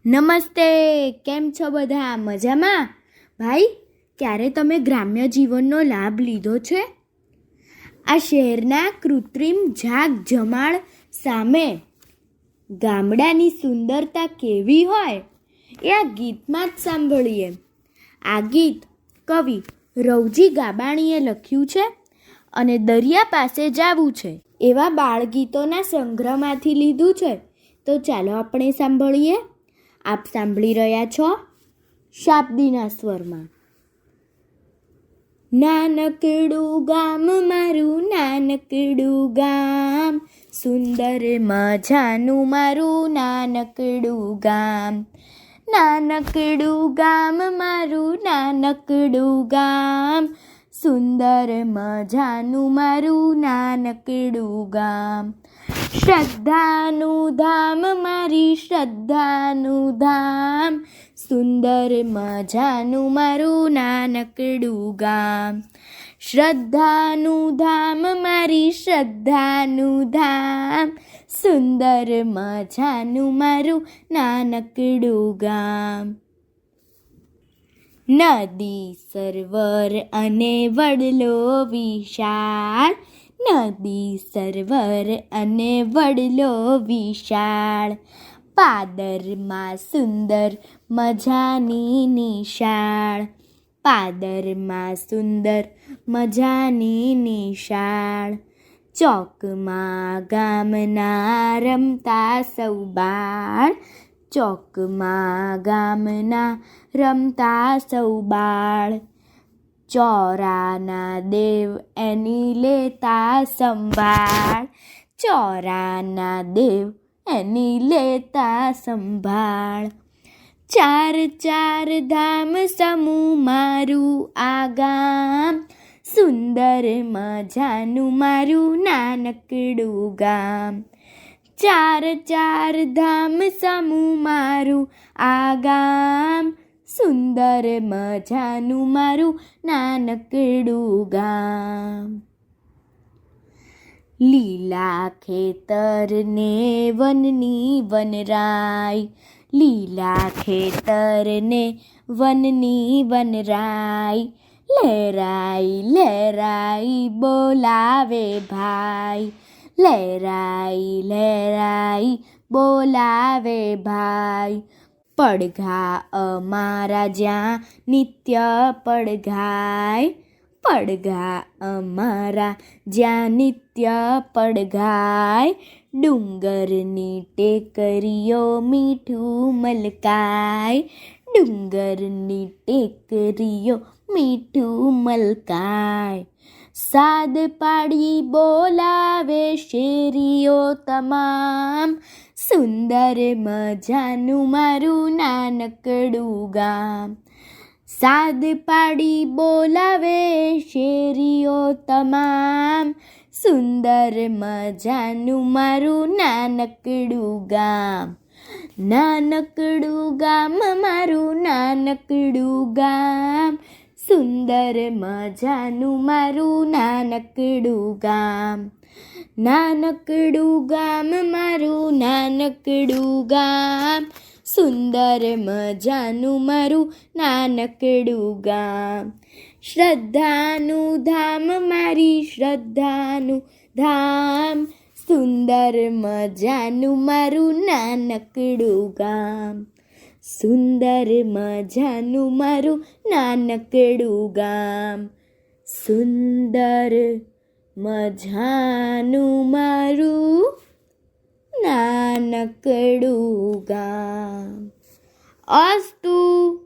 નમસ્તે, કેમ છો બધા? મજામાં? ભાઈ, ક્યારે તમે ગ્રામ્ય જીવનનો લાભ લીધો છે? આ શહેરના કૃત્રિમ જાગ જમાળ સામે ગામડાની સુંદરતા કેવી હોય એ આ ગીતમાં જ સાંભળીએ. આ ગીત કવિ રવજી ગાબાણીએ લખ્યું છે અને દરિયા પાસે જાવું છે એવા બાળગીતોના સંગ્રહમાંથી લીધું છે. તો ચાલો આપણે સાંભળીએ. આપ સાંભળી રહ્યા છો શાબ્દીના સ્વરમાં. નાનકડું ગામ મારું, નાનકડું ગામ, સુંદર મજાનું મારું નાનકડું ગામ. નાનકડું ગામ મારું, નાનકડું ગામ, સુંદર મજાનું મારું નાનકડું ગામ. શ્રદ્ધાનું ધામ મારી, શ્રદ્ધાનું ધામ, સુંદર મજાનું મારું નાનકડું ગામ. શ્રદ્ધાનું ધામ મારી, શ્રદ્ધાનું ધામ, સુંદર મજાનું મારું નાનકડું ગામ. નદી સરોવર અને વડલો વિશાળ, નદી સરોવર અને વડલો વિશાળ, પાદરમાં સુંદર મજાની નિશાળ, પાદરમાં સુંદર મજાની નિશાળ. ચોકમાં ગામના રમતા સૌ બાળ, ચોકમાં ગામના રમતા સૌ બાળ, ચોરાના દેવ એની લેતા સંભાળ, ચોરાના દેવ એની લેતા સંભાળ. ચાર ચાર ધામ સમૂહ મારું આ ગામ, સુંદર મજાનું મારું નાનકડું ગામ. ચાર ચાર ધામ સમૂહ મારું આ ગામ, સુંદર મજાનું મારું નાનકડું ગામ. લીલા ખેતરને વનની વનરાય, લીલા ખેતરને વનની વનરાય, લહેરાઈ લહેરાઈ બોલાવે ભાઈ, લહેરાઈ લહેરાઈ બોલાવે ભાઈ. પડઘા અમારા જ્યાં નિત્ય પડઘાય, પડઘા અમારા જ્યાં નિત્ય પડઘાય, ડુંગરની ટેકરીઓ મીઠું મલકાય, ડુંગરની ટેકરીઓ મીઠું મલકાય. સાદ પાડી બોલાવે શેરીઓ તમામ, સુંદર મજાનું મારું નાનકડું ગામ. સાદ પાડી બોલાવે શેરીઓ તમામ, સુંદર મજાનું મારું નાનકડું ગામ. નાનકડું ગામ મારું, નાનકડું ગામ, સુંદર મજાનું મારું નાનકડું ગામ. નાનકડું ગામ મારું, નાનકડું ગામ, સુંદર મજાનું મારું નાનકડું ગામ. શ્રદ્ધાનું ધામ મારી, શ્રદ્ધાનું ધામ, સુંદર મજાનું મારું નાનકડું ગામ. સુંદર મજાનું મારું નાનકડું ગામ. સુંદર મજાનું મારું નાનકડું ગામ. અસ્તુ.